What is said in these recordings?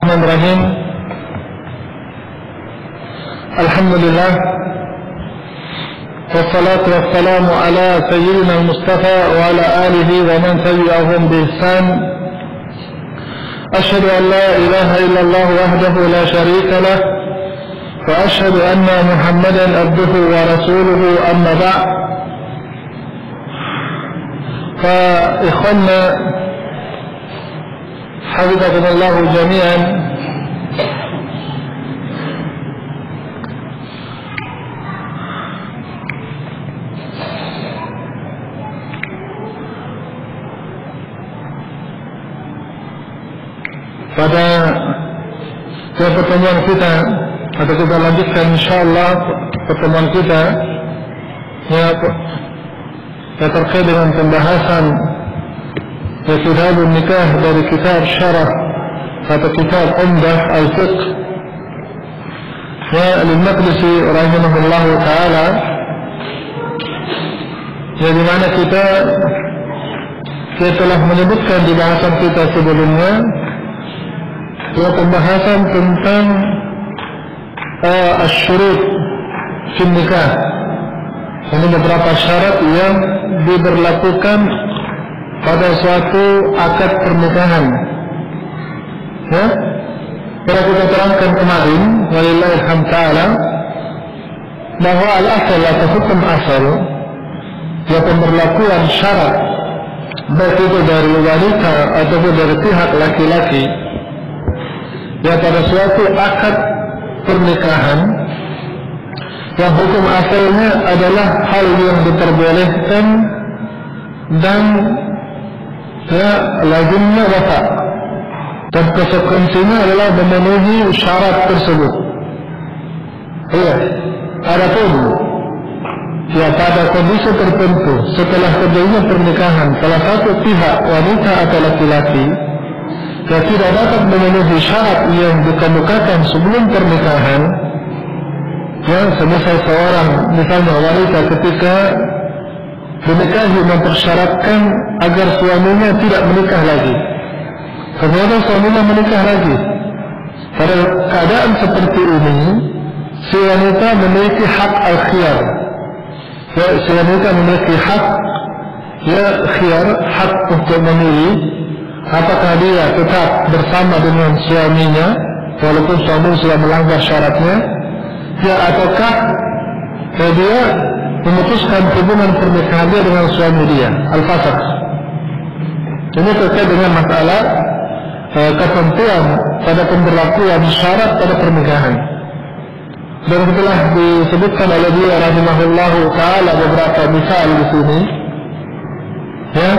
Bismillahirrahmanirrahim. Alhamdulillah. Wassalatu wassalamu ala sayyidina al-Mustafa wa ala alihi wa man tabi'ahum bi ihsan. Ashhadu an la ilaha illallah wahdahu la sharika lah wa ashhadu anna Muhammadan abduhu wa rasuluhu, amma ba'd. Fa ikhwanna hafizakumullah jami'an, pada pertemuan kita, atau kita lanjutkan insyaallah pertemuan kita yang terkait dengan pembahasan Kitabun Nikah dari kitab Syarah atau kitab Umdah Al-Fiqh Al-Maqdisi rahimahullah ta'ala, yang dimana kita telah menyebutkan di bahasan kita sebelumnya pembahasan tentang asyurut fi nikah. Ini beberapa syarat yang diberlakukan pada suatu akad pernikahan. Ya, telah kita terangkan kemarin, walillahilhamd ta'ala, bahwa al-asal atau hukum asal, ya pemberlakuan syarat baik itu dari wanita ataupun dari pihak laki-laki, ya pada suatu akad pernikahan, yang hukum asalnya adalah hal yang diperbolehkan dan lazimnya wafa, dan konsekuensinya adalah memenuhi syarat tersebut. Ya, adapun ya pada kondisi tertentu setelah terjadinya pernikahan salah satu pihak wanita atau laki-laki yang tidak dapat memenuhi syarat yang dikemukakan sebelum pernikahan, ya semisal seorang misalnya wanita ketika menikahi mempersyaratkan agar suaminya tidak menikah lagi, kemudian suaminya menikah lagi. Pada keadaan seperti ini, si wanita memiliki hak al-khiyar. Ya, si wanita memiliki hak khiyar, hak untuk memilih apakah dia tetap bersama dengan suaminya walaupun suami sudah melanggar syaratnya, ya ataukah dia memutuskan hubungan pernikahan dia dengan suami dia, al-fasakh. Ini terkait dengan masalah ketentuan pada pemberlakuan syarat pada pernikahan. Dan telah disebutkan oleh dia rahimahullahu ta'ala beberapa misal di sini. Ya,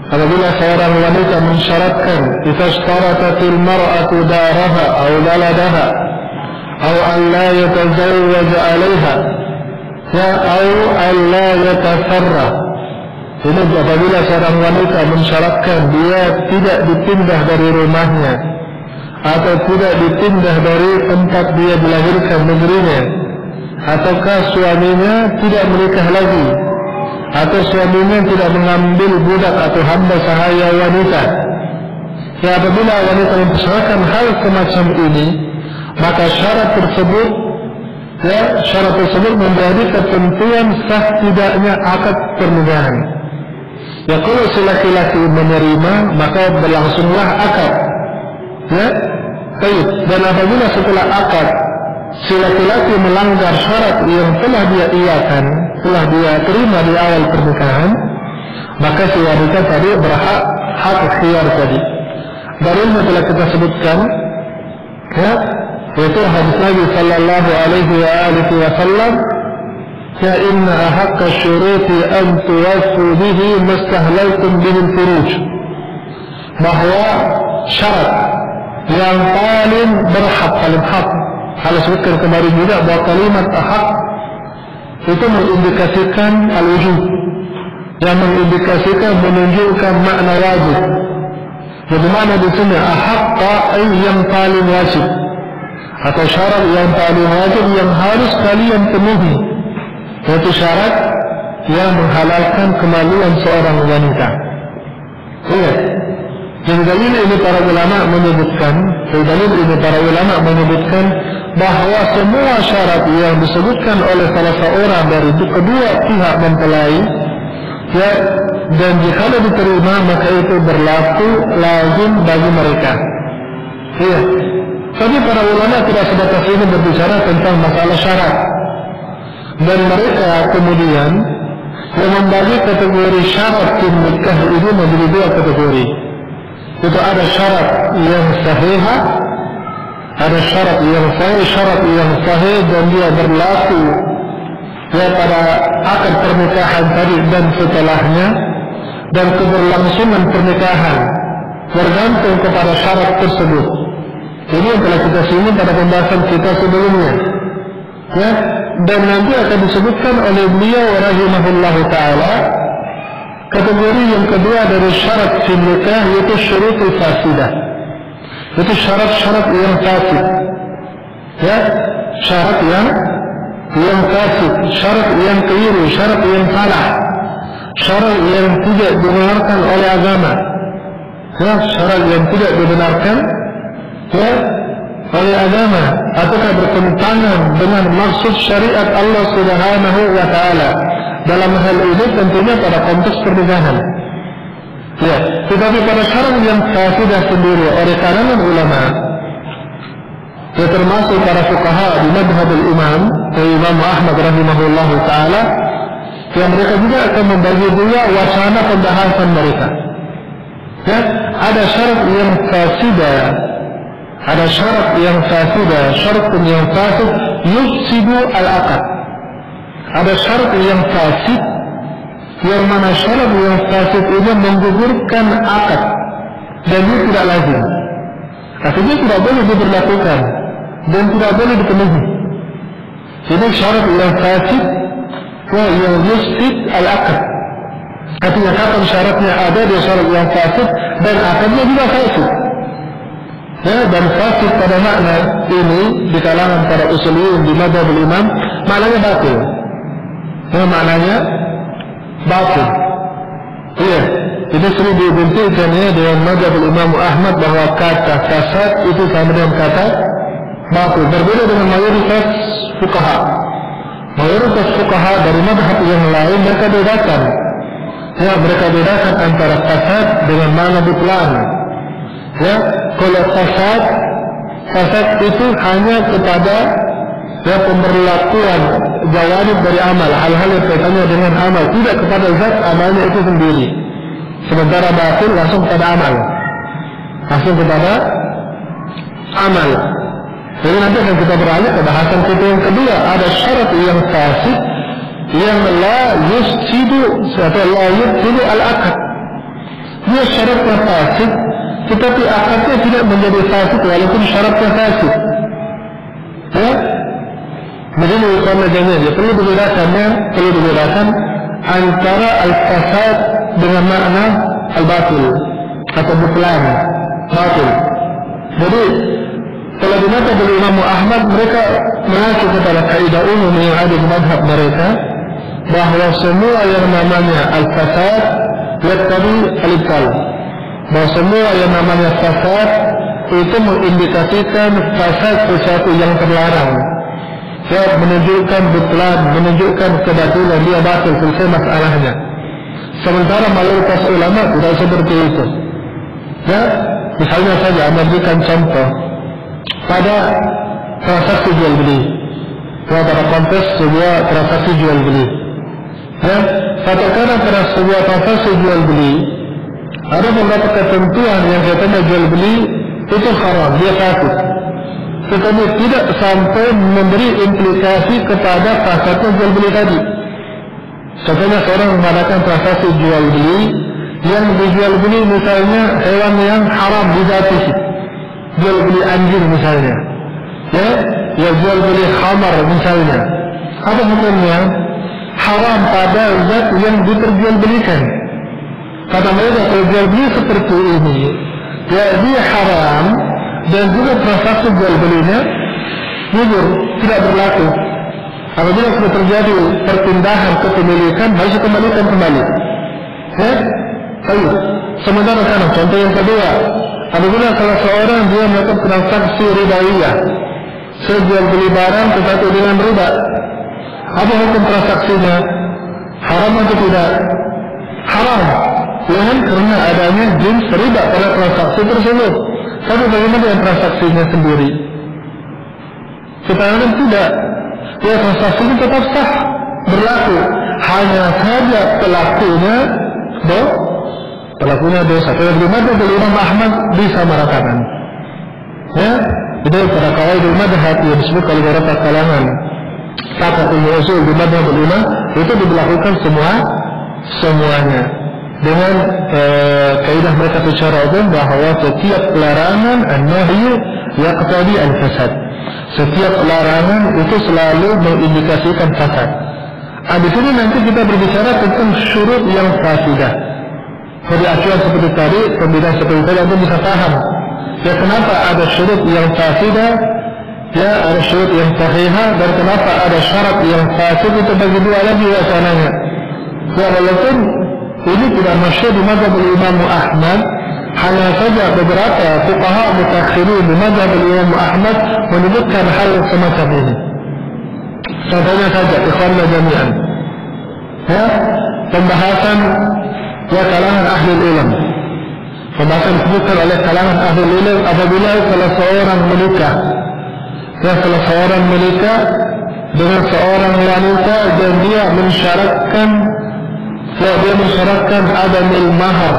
apabila seorang wanita mensyaratkan, idza ishtaratil mar'atu daraha aw baladaha aw an la yatazawwaj 'alayha ya au alla yatafarra. Ini apabila seorang wanita mensyaratkan dia tidak dipindah dari rumahnya atau tidak dipindah dari tempat dia dilahirkan, negerinya, ataukah suaminya tidak menikah lagi, atau suaminya tidak mengambil budak atau hamba sahaya wanita. Ya, apabila wanita mempersyaratkan hal semacam ini, maka syarat tersebut menjadi ketentuan sah tidaknya akad pernikahan. Ya, kalau si laki-laki menerima, maka berlangsunglah akad. Ya, baik. Dan apabila setelah akad si laki-laki melanggar syarat yang telah dia iakan, telah dia terima di awal pernikahan, maka si wanita tadi berhak hak khiyar tadi. Dalilnya telah kita sebutkan, ya, yaitu hadis Nabi sallallahu alaihi wa alihi wasallam, ya inna ahaqqa syuruti an tuwaffu bihi mastahlaltum bihi al-furuj, bahwa syarat yang paling berhak, paling hak, kalau sebutkan kemarin juga bahwa kalimat ahaq itu mengindikasikan al-wujub, yang mengindikasikan menunjukkan makna wajib. Jadi mana di sini ahaqqa yang paling wajib, atau syarat yang paling wajib yang harus kalian penuhi, yaitu syarat yang menghalalkan kemaluan seorang wanita. Lihat, Dari dalil ini para ulama menyebutkan bahwa semua syarat yang disebutkan oleh salah seorang dari kedua pihak mempelai, ya, dan jika diterima maka itu berlaku lazim bagi mereka. Iya. Tapi para ulama tidak sebatas ini berbicara tentang masalah syarat, dan mereka kemudian membagi kategori syarat nikah ini menjadi dua kategori. Itu ada syarat yang sahih, ada syarat yang sahih dan dia berlaku ya pada akad pernikahan tadi dan setelahnya, dan keberlangsungan pernikahan bergantung kepada syarat tersebut. Ini yang telah kita singgung pada pembahasan kita sebelumnya, ya, dan nanti akan disebutkan oleh beliau rahimahullah ta'ala kategori yang kedua dari syarat nikah, yaitu syurutul fasidah. Itu syarat-syarat yang fasid, ya, syarat yang fasid, syarat yang keliru, syarat yang salah, syarat yang tidak dibenarkan oleh agama, ya, syarat yang tidak dibenarkan ya oleh agama ataukah bertentangan dengan maksud syariat Allah Subhanahu wa taala. Dalam hal ini tentunya pada konteks pernikahan. Ya, tetapi pada syarat yang fasidah sendiri oleh kalangan ulama, ya, termasuk para fuqaha di madhabul Imam Ahmad rahimahullah taala, yang mereka juga akan membagi dua wacana pembahasan mereka. Ya, ada syarat yang fasidah, ada syarat yang fasidah, syarat yang fasid yufsidu al-aqd. Ada syarat yang fasid, yang mana syarat yang fasid ini menggugurkan akad dan dia tidak lazim. Artinya tidak boleh diberlakukan dan tidak boleh dipenuhi. Jadi syarat yang fasid yang yufsid al-aqd. Artinya kapan syaratnya ada, dia syarat yang fasid dan akadnya juga fasid. Ya, dan fasid pada makna ini di kalangan para usuliyyin di madhabul imam maknanya batil. Ya, maknanya batil. Iya, itu sering dibuntikan ya dengan madhabul Imam Ahmad bahwa kata fasad itu sama dengan kata batil. Berbeda dengan mayoritas fuqaha. Mayoritas fuqaha dari madhab yang lain mereka bedakan. Ya, mereka bedakan antara fasad dengan makna butlan. Ya, kalau fasad itu hanya kepada ya pemberlakuan jawanib dari amal, hal-hal yang kaitannya dengan amal, tidak kepada zat amalnya itu sendiri. Sementara batil langsung kepada amal, langsung kepada amal. Jadi nanti akan kita beralih ke bahasan kita yang kedua. Ada syarat yang fasid yang la yufsidu al-aqd. Dia syaratnya fasid, tetapi akadnya tidak menjadi fasid walaupun syaratnya fasid. Ya, begini utamanya dia perlu dibedakan antara al-fasad dengan makna al-batil atau butlan batil. Jadi kalau di mata Imam Ahmad mereka mengacu kepada kaidah umum yang ada di madhab mereka bahwa semua yang namanya al-fasad yaqtadi al-ibtal. Bahwa semua yang namanya fasad itu mengindikasikan fasad sesuatu yang terlarang. Ya, menunjukkan butlan, menunjukkan kebatilan, dia batil, selesai masalahnya. Sementara mayoritas ulama tidak seperti itu. Ya, misalnya saja memberikan contoh pada transaksi jual beli. Ya, pada konteks sebuah transaksi jual beli. Ya, katakanlah pada sebuah transaksi jual beli ada beberapa ketentuan yang katanya jual beli itu haram, dia fasid. Tetapi tidak sampai memberi implikasi kepada fasadnya jual beli tadi. Contohnya seorang mengadakan transaksi jual beli yang dijual beli misalnya hewan yang haram dizatihi, jual beli anjing misalnya, ya jual beli khamar misalnya. Apa hukumnya? Haram pada zat yang diperjualbelikan. Kata mereka kalau jual beli seperti ini, ya dia haram. Dan juga transaksi jual belinya gugur, tidak berlaku. Apabila sudah terjadi perpindahan kepemilikan harus dikembalikan kembali. Ya, baik. Sementara kan contoh yang kedua, apabila salah seorang dia melakukan transaksi ribaiyah, sejual beli barang tetapi dengan riba, apa hukum transaksinya? Haram atau tidak? Haram. Jangan karena adanya jenis riba pada transaksi tersebut. Tapi bagaimana dengan transaksinya sendiri? Kita katakan tidak. Ya, transaksi itu tetap sah, berlaku. Hanya saja pelakunya dosa. Kalau bagaimana dari Imam Ahmad disamaratakan. Ya, itu pada kawaidul madhab yang disebut kalau beberapa kalangan taqatul usul di madhab ulama itu diberlakukan semuanya dengan kaidah mereka secara umum bahwa setiap larangan an-nahyu yaqtadi al-fasad. Setiap larangan itu selalu mengindikasikan fasad. Di sini nanti kita berbicara tentang syurut yang fasidah. Jadi acuan seperti tadi, pembedaan seperti tadi Anda bisa paham. Ya, kenapa ada syurut yang fasidah, ya ada syurut yang sahihah, dan kenapa ada syarat yang fasid itu bagi dua lagi wacananya. Ya, walaupun ini tidak masyhur di mazhab Imam Ahmad, hanya saja beberapa fuqaha mutakhirin di mazhab Imam Ahmad menyebutkan hal semacam ini. Contohnya saja, ikhwanna jami'an. Ya, pembahasan ya kalangan ahli ilmu. Pembahasan disebutkan oleh kalangan ahli ilmu apabila salah seorang menikah. Ya, salah seorang menikah dengan seorang wanita dan dia mensyaratkan adamul mahar,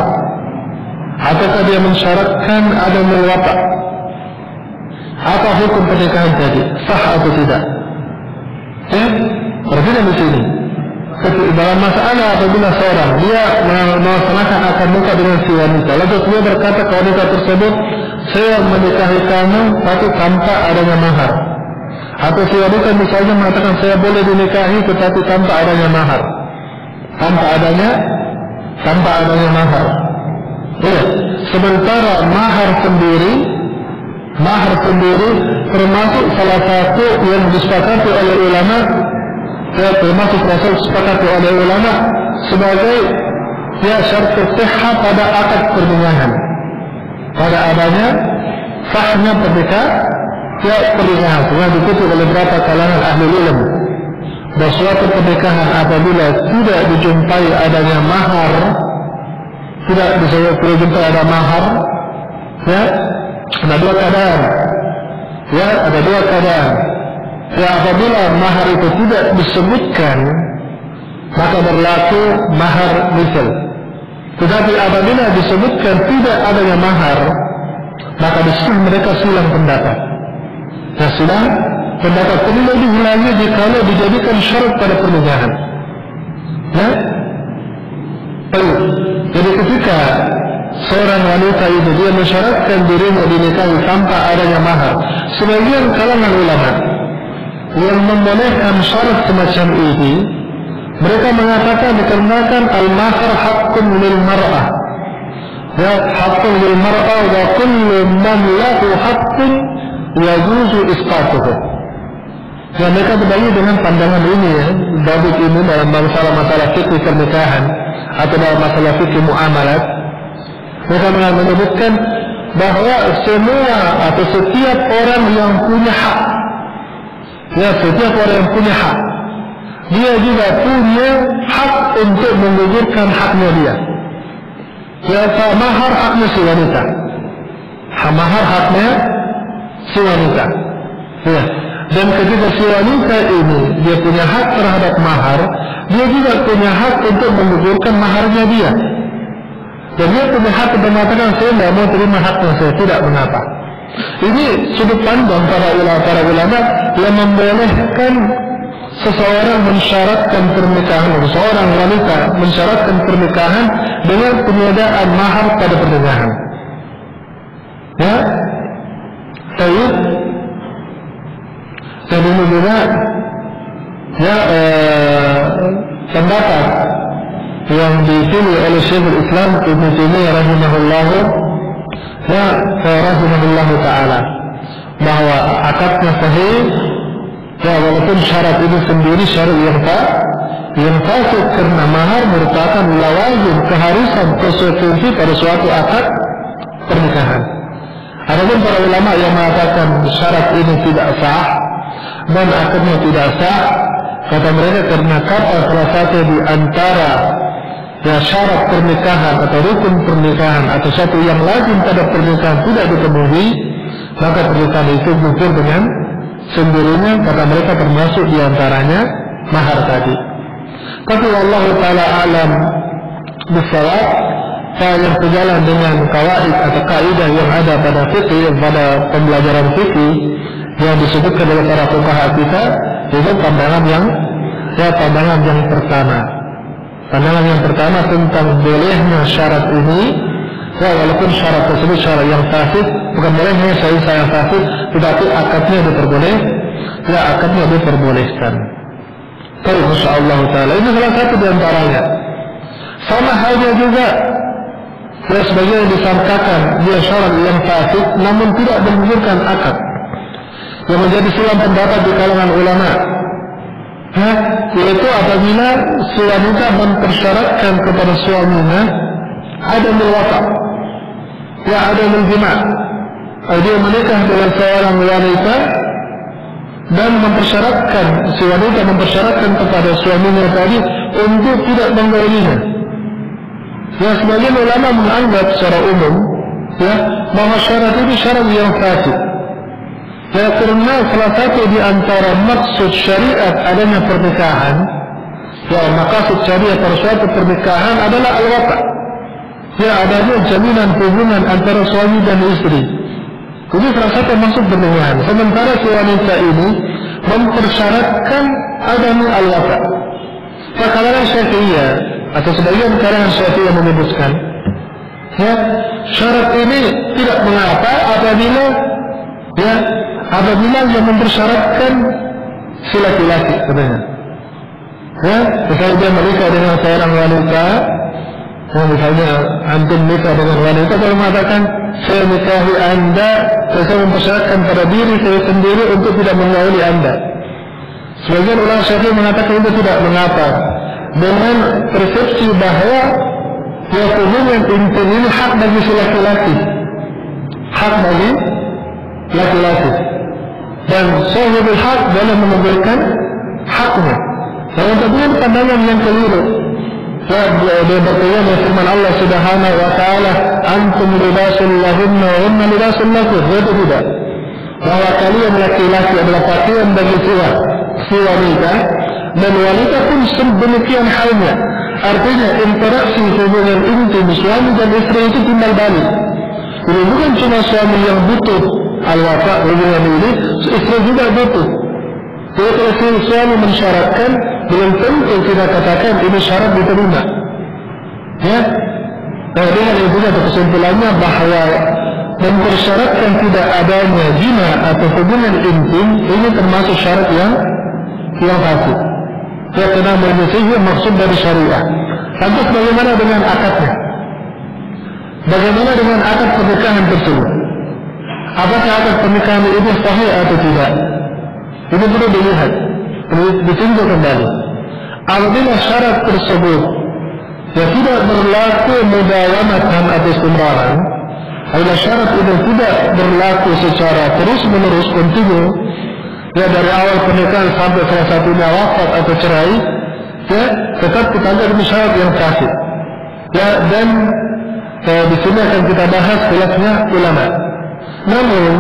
ataukah dia mensyaratkan adamul wata'. Apa hukum pernikahan tadi? Sah atau tidak? Ya, berbeda di sini. Dalam masalah apabila seorang dia melaksanakan akad nikah dengan si wanita, lalu dia berkata ke wanita tersebut, saya menikahi kamu tapi tanpa adanya mahar. Atau si wanita misalnya mengatakan saya boleh dinikahi tetapi tanpa adanya mahar. Tanpa adanya mahar. Ya, sementara mahar sendiri termasuk salah satu yang disepakati oleh ulama, ya, termasuk disepakati oleh ulama sebagai ya syarat sihah pada akad pernikahan. Pada adanya sahnya pernikahan, sudah dikutip oleh beberapa kalangan ahli ilmu. Dan suatu pernikahan apabila tidak dijumpai adanya mahar, tidak dijumpai ada mahar, ya, ada dua keadaan. Ya, ada dua keadaan. Ya, apabila mahar itu tidak disebutkan, maka berlaku mahar misal. Tetapi apabila disebutkan tidak adanya mahar, maka disitu mereka silang pendapat. Nah, silang pendapat ini lebih lagi jikalau dijadikan syarat pada pernikahan. Ya, jadi ketika seorang wanita itu dia mensyaratkan dirinya dinikahi tanpa adanya mahar, sebagian kalangan ulama yang membolehkan syarat semacam ini, mereka mengatakan dikarenakan al-mahar haqqun lil mar'ah. Ya, haqqun lil mar'ah wa kullu man lahu haqqun yajuzu isqatuhu. Ya, mereka berbagi dengan pandangan ini, ya, babut ini dalam masalah-masalah fikih pernikahan atau dalam masalah fikih muamalat. Mereka menyebutkan bahwa semua atau setiap orang yang punya hak, ya, setiap orang yang punya hak, dia juga punya hak untuk menggugurkan haknya dia. Ya, mahar haknya si wanita, mahar haknya si wanita. Ya, dan ketika si wanita ini dia punya hak terhadap mahar, dia juga punya hak untuk menggugurkan maharnya dia. Dan dia punya hak untuk mengatakan saya tidak mau terima haknya saya, tidak mengapa. Ini sudut pandang para ulama yang membolehkan seseorang mensyaratkan pernikahan, seorang wanita mensyaratkan pernikahan dengan peniadaan mahar pada pernikahan. Ya, baik. Dan ini juga ya pendapat yang dipilih oleh Syekhul Islam Ibnu Taimiyah rahimahullah taala, bahwa akadnya sahih, ya, walaupun syarat ini sendiri syarat yang fasik karena mahar merupakan lawazim, keharusan, konsekuensi pada suatu akad pernikahan. Adapun para ulama yang mengatakan syarat ini tidak sah dan akadnya tidak sah, kata mereka karena kata salah satu di antara syarat pernikahan atau rukun pernikahan atau satu yang lazim pada pernikahan tidak dipenuhi, maka pernikahan itu gugur dengan sendirinya. Kata mereka termasuk di antaranya mahar tadi. Tapi wallahu ta'ala alam bisawab, yang sejalan dengan kawaid atau kaidah yang ada pada fikih, pada pembelajaran fikih yang disebutkan oleh para fuqaha kita, itu pandangan yang pertama. Pandangan yang pertama tentang bolehnya syarat ini, walaupun syarat tersebut syarat yang fasid, bukan bolehnya syarat yang fasid, tetapi akadnya diperbolehkan. Tapi insyaallah taala ini salah satu di antaranya. Sama halnya juga sebagian disangkakan dia syarat yang fasid namun tidak menggugurkan akad, yang menjadi silang pendapat di kalangan ulama, yaitu apabila si wanita mempersyaratkan kepada suaminya ada milwata, ada menjima, dia menikah dengan seorang wanita dan mempersyaratkan, si wanita mempersyaratkan kepada suaminya tadi untuk tidak menggaulinya. Sebagian ulama menganggap secara umum bahwa syarat itu syarat yang fasid. Karena salah satu di antara maksud syariat adanya pernikahan, maksud syariat pada suatu pernikahan adalah al-wata, adanya jaminan hubungan antara suami dan istri. Ini salah satu maksud pernikahan. Sementara si wanita ini mempersyaratkan adanya al-wata. Kalangan Syafi'iyah atau sebagian kalangan Syafi'iyah menyebutkan, syarat ini tidak mengapa apabila yang mempersyaratkan si laki-laki sebenarnya. Misalnya dia menikah dengan seorang wanita, misalnya antum nikah dengan wanita, kalau mengatakan saya nikahi anda, saya mempersyaratkan pada diri saya sendiri untuk tidak menggauli anda. Sebagian ulama Syafi'i mengatakan itu tidak mengapa, dengan persepsi bahwa hubungan intim ini hak bagi si laki-laki, hak bagi laki-laki, dan sahibul hak dalam menegurkan haknya. Yang kedua pandangan yang keliru. Dia berkata firman Allah Subhanahu wa taala, antum libasul lahunna wa hunna libasul lakum. Itu tidak, bahwa kalian laki-laki adalah pakaian bagi si wanita, dan wanita pun demikian halnya. Artinya interaksi hubungan intim suami dan istri itu timbal balik. Jadi bukan cuma suami yang butuh al-wata hubungan ini, istri juga butuh. Jadi kalau suami mensyaratkan, belum tentu kita katakan ini syarat diterima. Dengan itu kesimpulannya bahwa mempersyaratkan tidak adanya zina atau hubungan intim ini termasuk syarat yang fasid. Karena menyelesaikan maksud dari syariah. Lantas bagaimana dengan akadnya? Bagaimana dengan akad pernikahan tersebut? Apakah akad pernikahan itu sahih atau tidak? Ini perlu dilihat, ditinjau kembali. Apabila syarat tersebut tidak berlaku mudawamatan atau istimraran, apabila syarat itu tidak berlaku secara terus-menerus kontinu, dari awal pernikahan sampai salah satunya wafat atau cerai, tetap kita anggap ini syarat yang fasid. Dan di sini akan kita bahas khilafnya ulama. Namun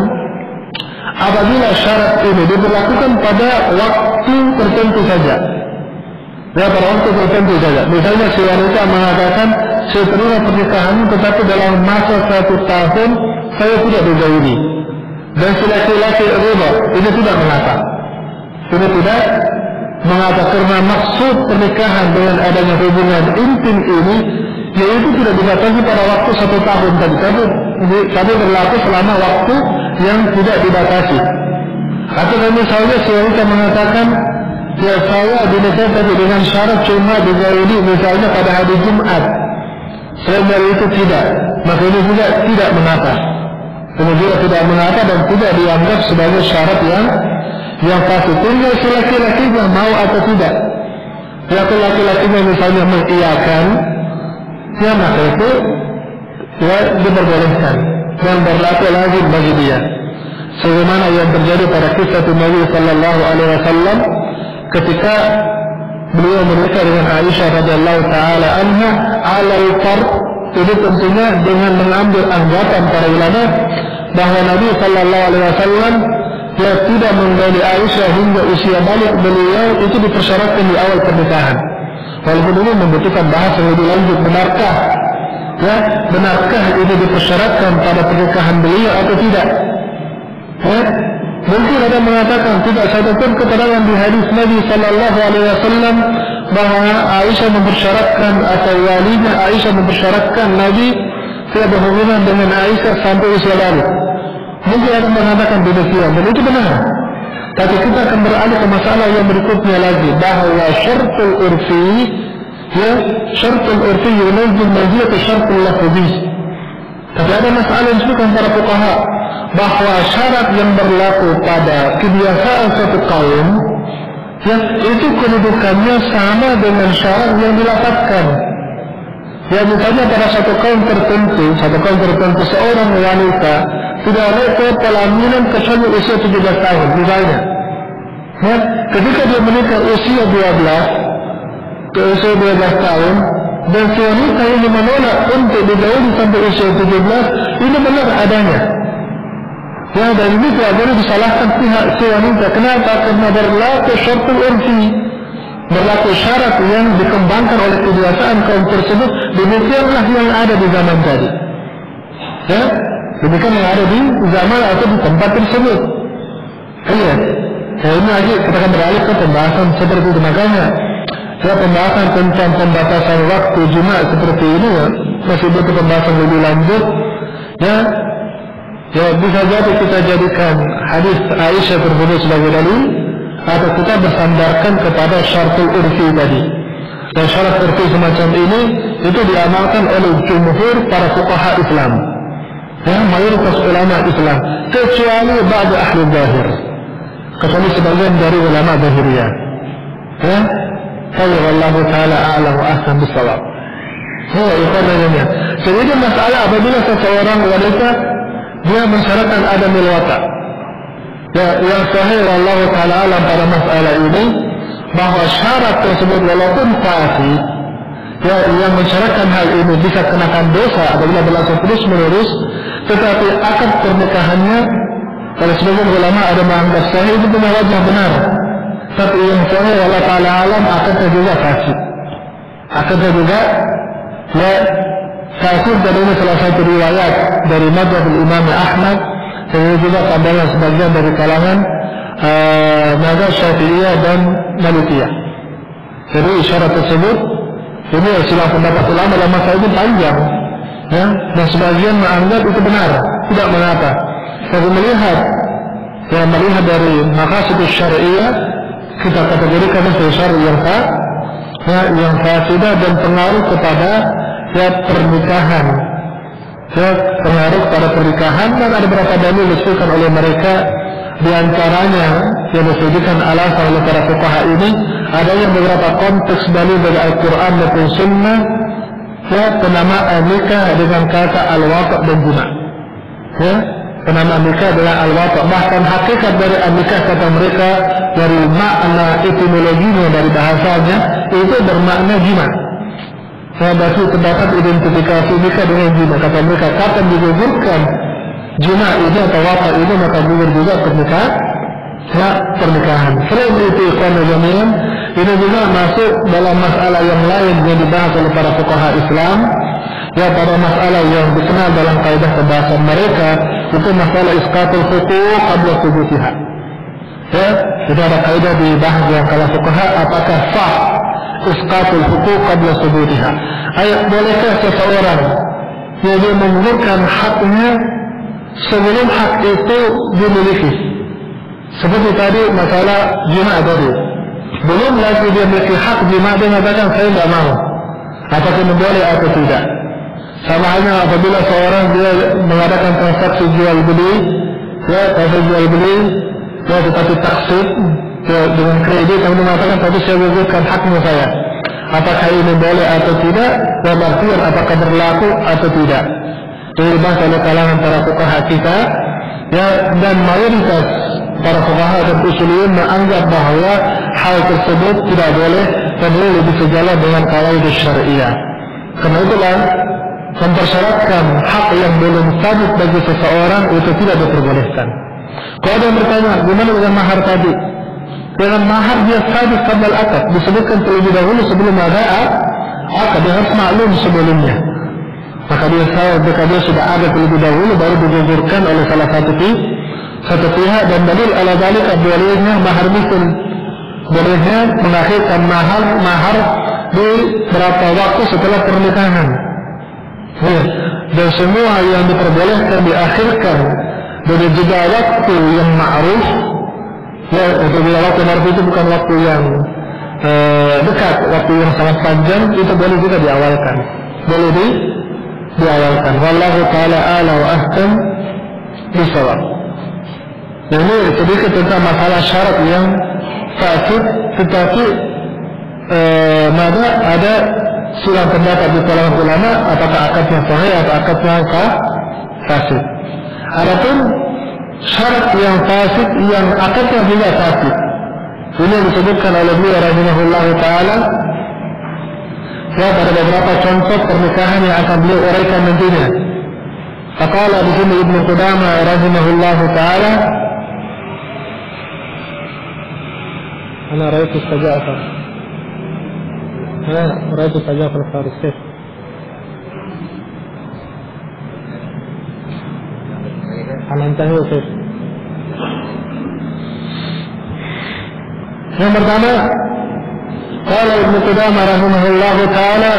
apabila syarat ini diberlakukan pada waktu tertentu saja, pada waktu tertentu saja, misalnya si wanita mengatakan saya terima pernikahan tetapi dalam masa 1 tahun saya tidak digauli, dan si laki-laki riba, ini tidak mengapa. Ini tidak mengapa karena maksud pernikahan dengan adanya hubungan intim ini yaitu tidak dibatasi pada waktu 1 tahun tadi, tapi berlaku selama waktu yang tidak dibatasi. Atau misalnya si wanita mengatakan saya dinikah tapi dengan syarat cuma digauli misalnya pada hari Jumat, selain dari itu tidak, maka ini juga tidak mengapa. Kemudian tidak mengapa dan tidak dianggap sebagai syarat yang fasid. Tinggal si laki-laki mau atau tidak. ya laki-lakinya misalnya mengiyakan, ya maka itu ya diperbolehkan dan berlaku lagi bagi dia. Sebagaimana yang terjadi pada kisah Nabi Sallallahu Alaihi Wasallam ketika beliau menikah dengan Aisyah radhiyallahu taala anha alal fard, itu tentunya dengan mengambil anggapan para ulama bahwa Nabi Sallallahu Alaihi Wasallam dia tidak menggauli Aisyah hingga usia balik beliau itu dipersyaratkan di awal pernikahan. Walaupun ini membutuhkan bahas yang lebih lanjut, benarkah ya, benarkah itu dipersyaratkan pada pernikahan beliau atau tidak? Ya, mungkin ada mengatakan tidak satupun keterangan di hadis Nabi Sallallahu Alaihi Wasallam bahwa Aisyah mempersyaratkan atau walinya Aisyah mempersyaratkan Nabi tidak berhubungan dengan Aisyah sampai usia balik. Mungkin ada mengatakan demikian dan itu benar. Tapi kita akan beralih ke masalah yang berikutnya lagi, bahwa syartul urfi, ya, syartul urfi yunazil manzilat syartul lafzi. Tapi ada masalah yang disebutkan para fuqaha bahwa syarat yang berlaku pada kebiasaan suatu kaum, ya, itu kedudukannya sama dengan syarat yang dilafazkan. Ya, misalnya pada satu kaum tertentu seorang wanita tidak ada pelaminan kecuali usia 17 tahun misalnya. Ya, ketika dia menikah usia 12 tahun dan si wanita ini menolak untuk digauli sampai usia 17, ini benar adanya. Ya, dan ini tidak boleh disalahkan pihak si wanita. Kenapa? Karena berlaku syartul urfi, berlaku syarat yang dikembangkan oleh kebiasaan kaum tersebut. Demikianlah yang ada di zaman tadi. Ya, demikian yang ada di zaman atau di tempat tersebut. Iya. Ya, ini lagi kita akan beralih ke pembahasan seperti itu. Makanya ya, pembahasan tentang pembatasan waktu Jumat seperti ini ya, masih butuh pembahasan lebih lanjut. Ya, ya bisa jadi kita jadikan hadis Aisyah tersebut sebagai dalil, atau kita bersandarkan kepada syartul urfi tadi. Dan syarat urfi semacam ini itu diamalkan oleh jumhur para fuqaha Islam, ya, mayoritas ulama Islam, kecuali ba'da ahli zahir, kecuali sebagian dari ulama zahiriyah. Ya, saya wallahu taala a'lam wa ahsan bis-shawab. Ya, ikhwannya. Jadi masalah apabila seseorang wanita dia mensyaratkan adamul wata', ya, yang sahih Allah taala alam pada masalah ini bahwa syarat tersebut walaupun fasid, ya, yang mensyaratkan hal ini bisa kenakan dosa apabila berlangsung terus menerus, tetapi akad pernikahannya oleh sebagian ulama ada menganggap sahih, itu punya wajah benar. Tapi yang sahih Allah taala alam akadnya juga fasid, akadnya juga ya fasid. Dan ini salah satu riwayat dari mazhab Imam Ahmad, dan juga pandangan sebagian dari kalangan mazhab Syafi'iyah dan Malikiyah. Jadi isyarat tersebut ini istilah pendapat ulama dalam masalah ini panjang, ya, dan sebagian menganggap itu benar, tidak mengapa. Tapi melihat dari maqasid syar'iyyah, kita kategorikan itu syar'i yang fasidah dan pengaruh kepada ya pernikahan. Ya, pengaruh pada pernikahan, dan ada beberapa dalil disebutkan oleh mereka, di antaranya yang disebutkan alasan oleh para fuqaha ini adanya beberapa konteks dalil dari Al-Quran maupun Sunnah, ya, penamaan nikah dengan kata al-wata' dan jima'. Ya, penamaan nikah dengan al-wata', bahkan hakikat dari nikah kata mereka dari makna etimologinya dari bahasanya itu bermakna jima'. Saya berarti terdapat identifikasi nikah dengan jima'. Kata mereka, kapan digugurkan jima' ini atau wata' ini, maka gugur juga pernikahan. Selain itu, ikhwan jami'an, ini juga masuk dalam masalah yang lain yang dibahas oleh para fuqaha Islam. Ya, pada masalah yang dikenal dalam kaidah pembahasan mereka, itu masalah isqatul huquq qabla thubutiha. Ya, itu ada kaidah dibahas yang kalau fuqaha, apakah sah isqatul huquq qabla thubutiha. Bolehkah seseorang yang dia menggugurkan haknya sebelum hak itu dimiliki? Seperti tadi masalah jima' tadi, belum lagi dia memiliki hak jima', dia mengatakan saya tidak mau. Apakah ini boleh atau tidak? Sama halnya apabila seorang dia mengadakan transaksi jual beli, ya, transaksi jual beli, ya, tetapi taksib, dengan kredit, kemudian mengatakan tapi saya gugurkan haknya saya. Apakah ini boleh atau tidak? Dan artian apakah berlaku atau tidak? Ini dibahas oleh kalangan para fuqaha kita, ya, dan mayoritas para fuqaha dan usuliyun menganggap bahwa hal tersebut tidak boleh dan boleh lebih sejalan dengan qawaid syariah. Karena itulah mempersyaratkan hak yang belum sabit bagi seseorang itu tidak diperbolehkan. Kalau ada yang bertanya, gimana dengan mahar tadi? Dengan mahar dia sabit qabla al-aqd, disebutkan terlebih dahulu sebelum ada akad, dia harus maklum sebelumnya. Maka dia sudah ada terlebih dahulu baru digugurkan oleh salah satu pihak, dan dalil ala dzalika bolehnya mahar misl, bolehnya mengakhirkan mahar di berapa waktu setelah pernikahan. Ya, dan semua yang diperbolehkan diakhirkan dari jeda waktu yang ma'ruf. Ya, jeda waktu ma'ruf itu bukan waktu yang dekat, waktu yang sangat panjang, itu boleh juga diawalkan. Boleh diawalkan. Wallahu ta'ala a'la wa ahkam bisawab. Ini sedikit tentang masalah syarat yang fasid, tetapi ada silang pendapat di kalangan ulama apakah akadnya sahih atau akadnya fasid. Adapun syarat yang fasid yang akadnya juga fasid, ini disebutkan oleh beliau rahimahullah taala ya pada beberapa contoh pernikahan yang akan beliau uraikan nantinya. Faqala di sini Ibnu Qudamah rahimahullah taala, ana ra'aytu saja'atan. رأيت سجاف الفارسي هل انتهي كيف؟ yang pertama, qala Ibnu Qudamah rahimahullah taala,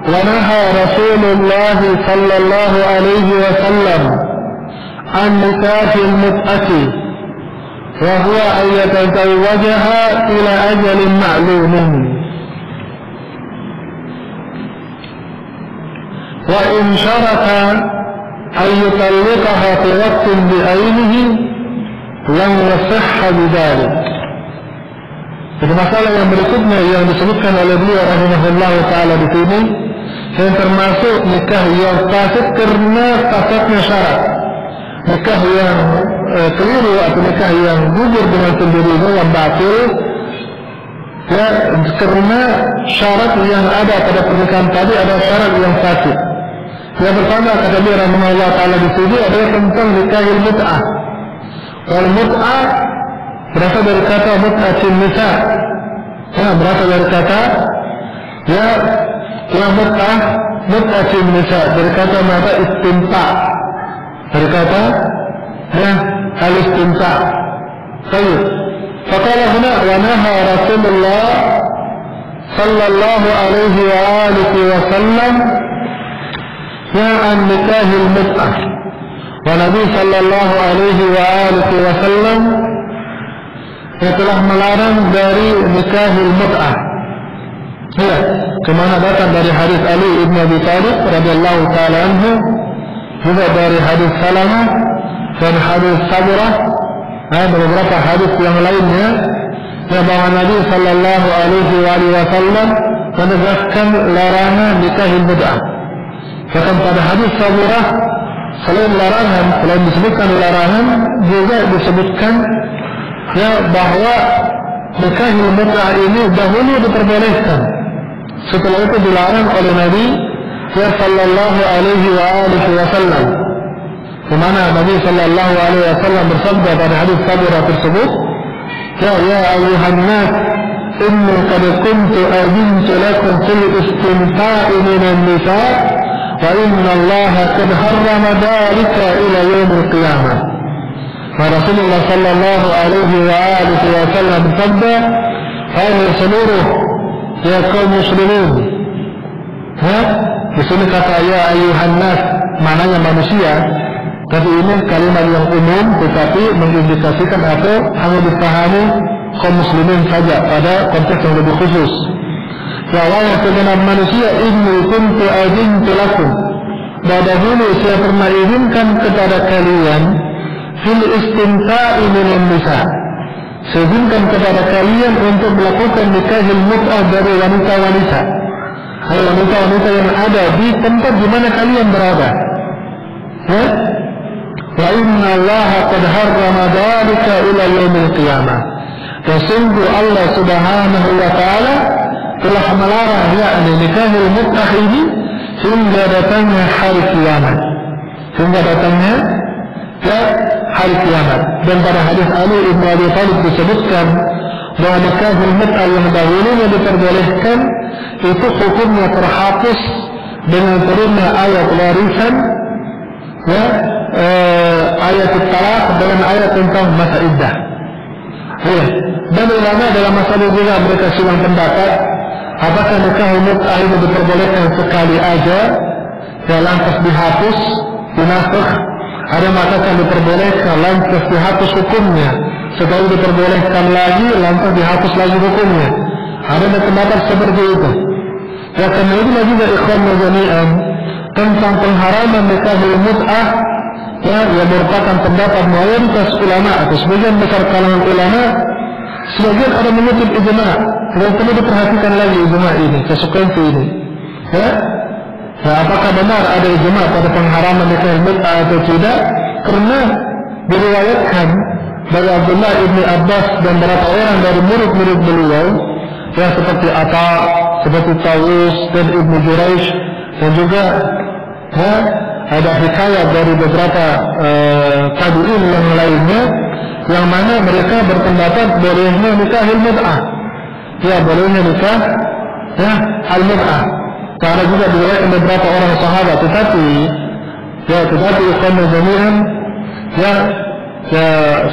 wa naha Rasulullah sallallahu alaihi wasallam an nikahil mut'ati wa huwa an yatazawwajaha ila ajalin ma'lumin. وإن شرط أن يطلقها في وقت بعينه لم يصح بذلك. Jadi masalah yang berikutnya yang disebutkan oleh beliau rahimahullah taala di sini, yang termasuk nikah yang fasid karena fasadnya syarat, nikah yang keliru atau nikah yang gugur dengan sendirinya yang batil, ya, karena syarat yang ada pada pernikahan tadi ada syarat yang fasid. Yang pertama kata beliau rahimahullah taala di sini adalah tentang nikahil mut'ah. Wal mut'ah berasal dari kata mut'atin nisa. Ya, berasal dari kata mut'atin nisa, dari kata mata istimta. Dari kata al-istimta. Baik. Faqala huna wa naha Rasulullah sallallahu alaihi wa alihi wa sallam عن نكاح المتعة. والنبي صلى الله عليه وآله وسلم telah melarang dari nikahil mut'ah. Ya, kemana datang dari hadis Ali ibn Abi Thalib radhiyallahu taala anhu, juga dari hadis Salamah dan hadis Saburah, dan beberapa hadis yang lainnya, yang bahwa Nabi sallallahu alaihi wasallam menegaskan larangan nikahil mut'ah. Bahkan pada hadis Saburah, selain larangan, selain disebutkan larangan, juga disebutkan ya bahwa nikahul mut'ah ini dahulu diperbolehkan, setelah itu dilarang oleh Nabi ya sallallahu alaihi wasallam. Di mana Nabi sallallahu alaihi wasallam bersabda pada hadis Saburah tersebut, ya ayyuhan nas inni qad kuntu adintu lakum fil istimta'i minan nisa' wa inna Allah qad harrama dhalika ila yaumil qiyamah. Rasulullah sallallahu alaihi wasallam bersabda, "Hai seluruh ya kaum muslimin." Di sini kata ya ayyuhan nas, maknanya manusia, tapi ini kalimat yang umum tetapi mengindikasikan atau hanya dipahami kaum muslimin saja pada konteks yang lebih khusus. Ya wahai segenap manusia, inni kuntu adintu lakum, dahulu saya pernah izinkan kepada kalian fil istimta'i minan nisa, seizinkan kepada kalian untuk melakukan nikahul mut'ah dari wanita-wanita, wanita-wanita yang ada di tempat di mana kalian berada. Ya? Wa inna Allah qad harrama dzalika ila yaumil qiyamah. Dan sungguh Allah Subhanahu wa taala telah melarang yakni nikahul mut'ah ini hingga datangnya hari kiamat. Hingga datangnya hari kiamat. Dan pada hadis Ali ibn Abi Thalib disebutkan bahwa nikahul mut'ah yang dahulunya diperbolehkan itu hukumnya terhapus dengan turunnya ayat warisan, ya, ayat talaq dengan ayat tentang masa iddah. Ya. Dan ulama dalam masalah juga mereka silang pendapat apakah nikahul mut'ah ini diperbolehkan sekali aja ya lantas dihapus, dinasakh. Ada mengatakan diperbolehkan lantas dihapus hukumnya, setelah diperbolehkan lagi lantas dihapus lagi hukumnya. Ada pendapat seperti itu. Ya, karena itulah juga ikhwan jami'an tentang pengharaman nikahul mut'ah, ya, yang merupakan pendapat mayoritas ulama atau sebagian besar kalangan ulama. Sebagian ada mengutip ijma', dan perlu diperhatikan lagi ijma' ini, konsekuensi ini. Ya, nah, apakah benar ada ijma' pada pengharaman nikahul mut'ah atau tidak? Karena diriwayatkan dari Abdullah ibn Abbas dan beberapa orang dari murid-murid beliau, ya, seperti Atha, seperti Tawus dan Ibnu Jurayj, dan juga ya, ada hikayat dari beberapa tabi'in yang lainnya, yang mana mereka berpendapat bolehnya nikahul mut'ah, ya, bolehnya nikah ya al-mut'ah. Karena juga diriwayatkan beberapa orang sahabat, tetapi ikhwan jami'an, ya,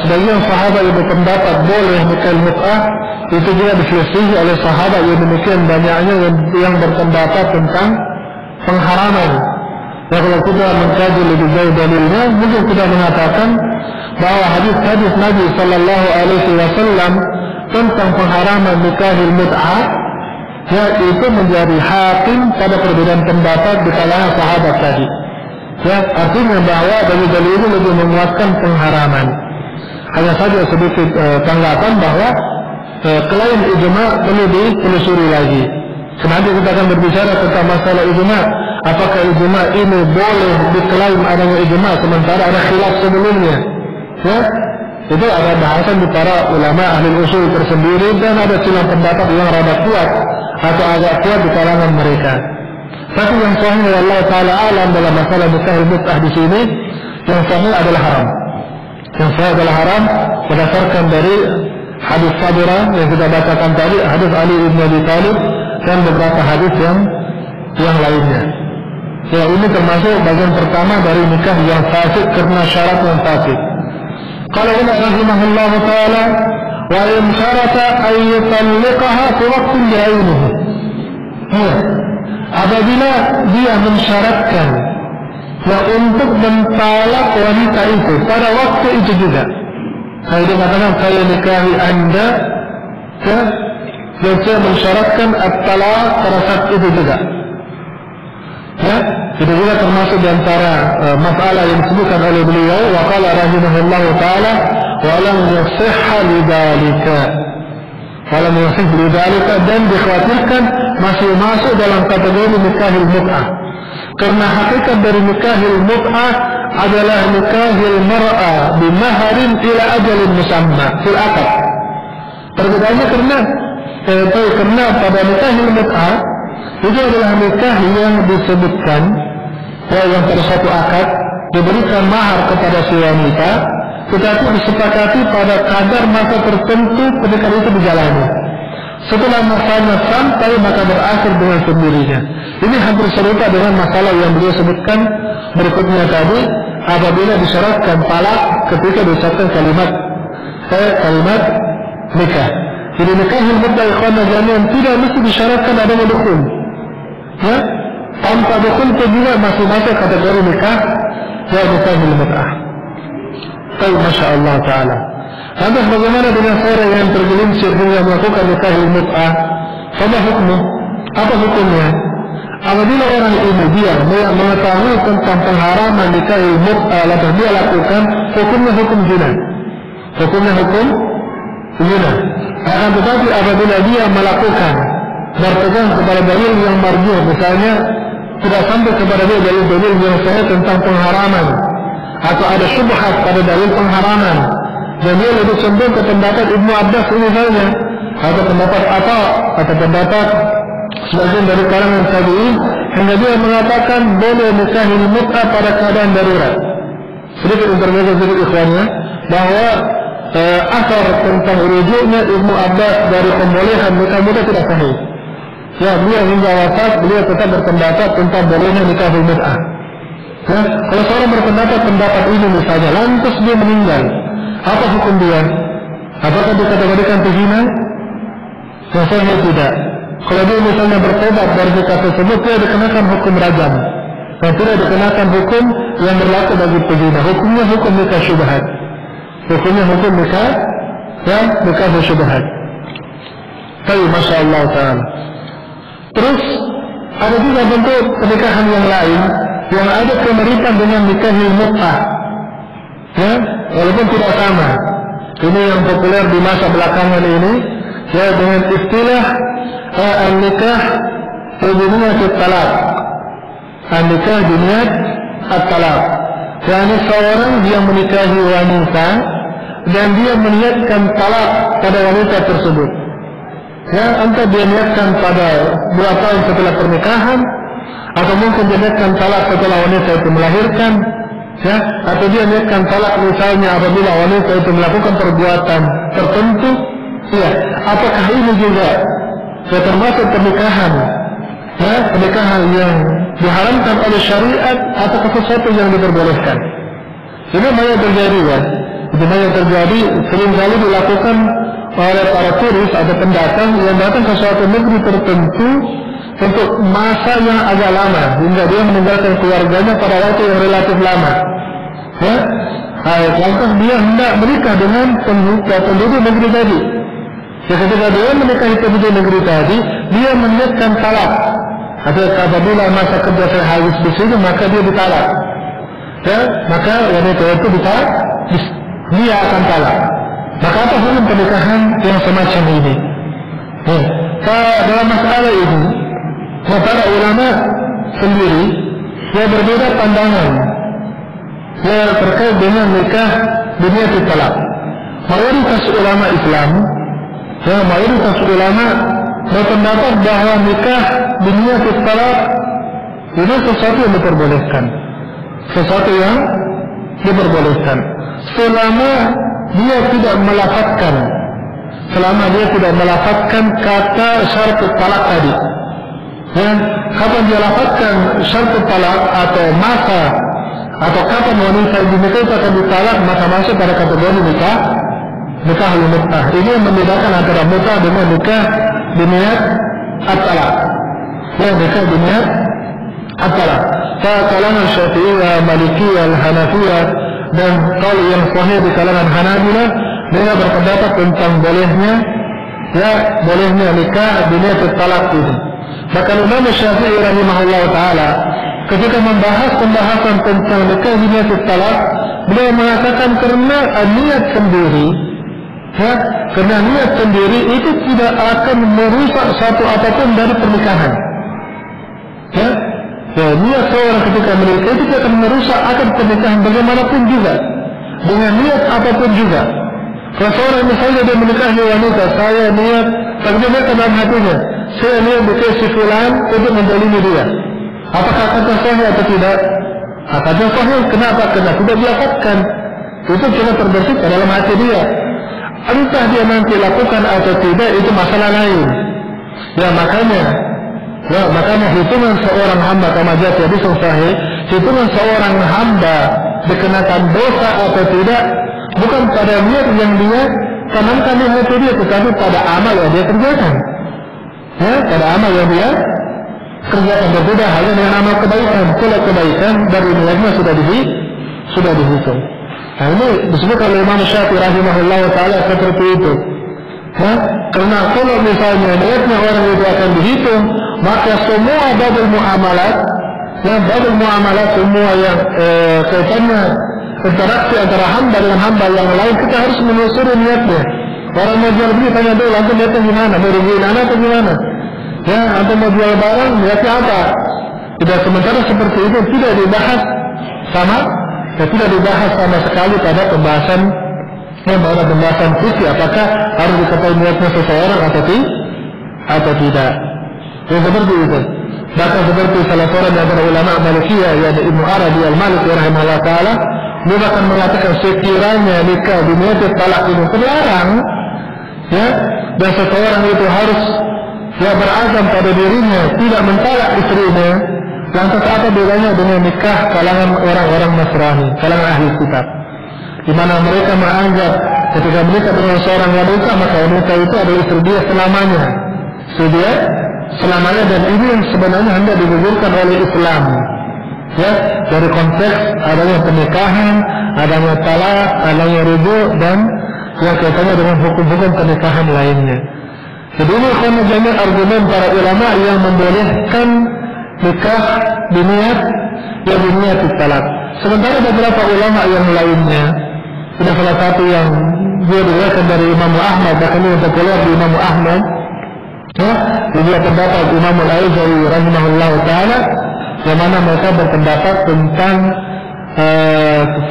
sebagian sahabat yang berpendapat boleh nikahul mut'ah itu juga diselisihi oleh sahabat yang demikian banyaknya yang berpendapat tentang pengharaman. Ya, kalau kita mengkaji lebih jauh dalilnya, mungkin kita mengatakan bahwa hadis-hadis Nabi Sallallahu Alaihi Wasallam tentang pengharaman nikahul mut'ah, ya, itu menjadi hakim pada perbedaan pendapat di kalangan sahabat tadi. Ya, artinya bahwa dalil-dalil ini lebih menguatkan pengharaman. Hanya saja sedikit tanggapan bahwa klaim ijma' perlu ditelusuri lagi. Nanti kita akan berbicara tentang masalah ijma'. Apakah ijma' ini boleh diklaim adanya ijma' sementara ada khilaf sebelumnya? Ya, itu ada bahasan di para ulama ahli usul tersendiri, dan ada silang pendapat yang rada kuat atau agak kuat di kalangan mereka. Tapi yang sahih Allah Taala alam dalam masalah nikahul mut'ah di sini, yang sahih adalah haram. Yang sahih adalah haram berdasarkan dari hadis Sabirah yang kita bacakan tadi, hadis Ali ibn Abi Thalib, dan beberapa hadis yang lainnya. Ya, ini termasuk bagian pertama dari nikah yang fasik karena syarat yang fasik. Qala rahimahullah taala wa in syarata ay yutalliqaha fi waqtin bi'ainihi. Apabila dia mensyaratkan ya untuk mentalak wanita itu pada waktu itu juga. Saya mengatakan saya nikahi anda, ya, dan saya mensyaratkan at-talaq pada saat itu juga. Ya, itu juga termasuk di antara masalah yang disebutkan oleh beliau. Wa qala rahimahullahu taala wa lam yasihha lidzalika. Walam yasih lidzalika, dan dikhawatirkan masih masuk dalam kategori nikahul mut'ah. Karena hakikat dari nikahul mut'ah adalah nikahul mar'a bimaharin ila ajalin musamma fil aqd. Perbedaannya karena pada nikahul mut'ah itu adalah nikah yang disebutkan ya, yang pada suatu akad diberikan mahar kepada si wanita, tetapi disepakati pada kadar masa tertentu ketika itu dijalani. Setelah masanya sampai maka berakhir dengan sendirinya. Ini hampir serupa dengan masalah yang beliau sebutkan berikutnya tadi, apabila disyaratkan talak ketika diucapkan kalimat nikah. Jadi nikahul mut'ah ikhwan jami'an tidak mesti disyaratkan adanya dukhul. Ya, tanpa dukhul itu juga masih masuk kategori nikah ya nikahul mut'ah. Baik, masya Allah taala. Lantas bagaimana dengan seorang yang tergelincir hingga melakukan nikahul mut'ah? Apa hukumnya? Apabila orang ini dia mengetahui tentang pengharaman nikahul mut'ah lalu dia lakukan, hukumnya hukum zina. Hukumnya hukum zina. Akan tetapi apabila dia melakukan berpegang kepada dalil yang marjuh, misalnya tidak sampai kepada dia dalil-dalil yang sahih tentang pengharaman, atau ada syubhat pada dalil pengharaman, dan dia lebih cenderung ke pendapat Ibnu Abbas misalnya, atau pendapat atau pendapat sebagian dari kalangan tabi'in, hingga dia mengatakan boleh nikahil mut'ah pada keadaan darurat. Sedikit intermezzo sedikit ikhwannya, bahwa asar tentang rujuknya Ibnu Abbas dari pembolehan nikah muda tidak sahih. Ya, beliau hingga wafat beliau tetap berpendapat tentang bolehnya nikahul mut'ah. Ya, kalau seorang berpendapat pendapat ini misalnya, lantas dia meninggal, apa hukum dia? Apakah dikategorikan pezina? Rasanya tidak. Kalau dia misalnya bertobat dari nikah tersebut, dia dikenakan hukum rajam, dan tidak dikenakan hukum yang berlaku bagi pezina. Hukumnya hukum nikah syubhat. Hukumnya hukum nikah, ya, nikah syubhat. Tapi masya Allah Taala. Terus ada juga bentuk pernikahan yang lain yang ada kemiripan dengan nikahil mut'ah, ya, walaupun tidak sama. Ini yang populer di masa belakangan ini, ya, dengan istilah an-nikah biniat at-talaq. An-nikah biniat at-talaq. Yani seorang dia menikahi wanita dan dia meniatkan talak pada wanita tersebut. Ya, entah dia niatkan pada 2 tahun setelah pernikahan, atau mungkin dia niatkan talak setelah wanita itu melahirkan, ya, atau dia niatkan talak misalnya apabila wanita itu melakukan perbuatan tertentu. Ya, apakah ini juga termasuk pernikahan, ya, pernikahan yang diharamkan oleh syariat atau sesuatu yang diperbolehkan? Ini banyak terjadi, ya. Ini banyak terjadi, seringkali dilakukan oleh para turis atau pendatang yang datang ke suatu negeri tertentu untuk masa yang agak lama, hingga dia meninggalkan keluarganya pada waktu yang relatif lama. Ya, lantas dia hendak menikah dengan penduduk negeri tadi. Ya, ketika dia menikahi penduduk negeri tadi, dia meniatkan talak. Atau apabila masa kerja saya habis di sini, maka dia ditalak. Ya, maka wanita itu ditalak, dia akan talak. Maka apa hukum pernikahan yang semacam ini? Dalam masalah ini, para ulama sendiri yang berbeda pandangan yang terkait dengan nikah biniat at-talaq. Mayoritas ulama Islam, ya, mayoritas ulama berpendapat bahwa nikah biniat at-talaq ini sesuatu yang diperbolehkan, sesuatu yang diperbolehkan selama dia tidak melafatkan kata syarat talak tadi. Ya, kapan dia lafazkan syarat talak atau masa atau kapan wanita dinikahi itu akan ditalak, maka masuk pada kategori nikahul mut'ah. Ini yang membedakan antara mut'ah dengan nikah biniat at-talak. Ya, nikah biniat at-talak. Kalangan Syafi'iyah, Malikiyah, Hanafiyah, dan kalau yang sahih di kalangan Hanabilah, dia berpendapat tentang bolehnya nikah biniat at-talaq ini. Bahkan Imam Syafi'i rahimahullah taala ketika membahas pembahasan tentang nikah biniat at-talaq, beliau mengatakan karena niat sendiri, ya, karena niat sendiri itu tidak akan merusak satu apapun dari pernikahan. Ya, niat seorang ketika menikah itu tidak akan merusak akad pernikahan bagaimanapun juga, dengan niat apapun juga. Kalau seorang misalnya dia menikahi wanita, saya niat, tapi dia niat dalam hatinya, saya niat nikah si fulan untuk menzalimi dia. Apakah akadnya sahih atau tidak? Akadnya sahih. Kenapa? Karena tidak dilafazkan. Itu cuma terbersih dalam hati dia. Entah dia nanti lakukan atau tidak, itu masalah lain. Ya, makanya hitungan seorang hamba, kama jati hadis sahih, hitungan seorang hamba dikenakan dosa atau tidak bukan pada niat yang dia tanamkan di hati dia, tetapi pada amal yang dia kerjakan. Ya, pada amal yang dia kerjakan. Berbeda halnya dengan amal kebaikan. Kalau kebaikan dari niatnya sudah dihitung. Nah, ini disebutkan oleh Imam Syafi'i rahimahullah taala seperti itu. Ya, karena kalau misalnya niatnya orang itu akan dihitung, maka semua badal muamalat, semua yang kaitannya interaksi antara hamba dengan hamba yang lain, kita harus menelusuri niatnya. Orang mau jual beli tanya dulu, antum lihatnya gimana? Mau rugiin anak atau gimana? Ya, antum mau jual barang, lihatnya apa? Tidak, sementara seperti itu tidak dibahas sama sekali pada pembahasan fikih, apakah harus diketahui niatnya seseorang atau tidak. Yang seperti itu. Bahkan seperti salah seorang dari ulama Malikiyah, yaitu Ibnu Arabi Al-Maliki rahimahullah taala, dia bahkan mengatakan sekiranya nikah diniati talak ini terlarang, ya, dan seseorang itu harus berazam pada dirinya tidak mentalak istrinya, lantas apa bedanya dengan nikah kalangan orang-orang Nasrani, kalangan ahli kitab, di mana mereka menganggap ketika menikah dengan seorang wanita maka wanita itu adalah istri dia selamanya, dan ini yang sebenarnya hendak digugurkan oleh Islam. Ya, dari konteks adanya pernikahan, adanya talak, adanya rujuk, dan yang kaitannya dengan hukum-hukum pernikahan lainnya. Jadi ini karena argumen para ulama yang membolehkan nikah diniat talak. Sementara beberapa ulama yang lainnya, ada salah satu yang dia diriwayatkan dari Imam Ahmad, bahkan ini populer di Imam Ahmad, ya, dia pendapat Imam Al-Aizari rahimahullah taala, yang mana mereka berpendapat tentang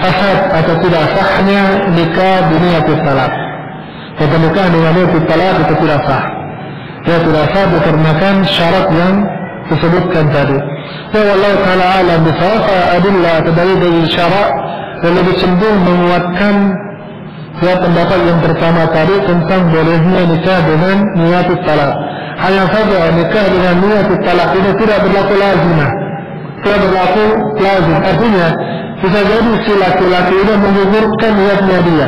fasad atau tidak sahnya nikah diniat talak. Nikah diniat talak itu tidak sah. Ya, tidak sah dikarenakan syarat yang disebutkan tadi. Ya, wallahu taala alam bisawab. Adillah atau dari syarat yang lebih cenderung menguatkan pendapat yang pertama tadi tentang bolehnya nikah dengan niat talak. Hanya saja nikah dengan niat talak ini tidak berlaku lazimah. Tidak berlaku lazim. Artinya bisa jadi si laki-laki ini menggugurkan niatnya dia.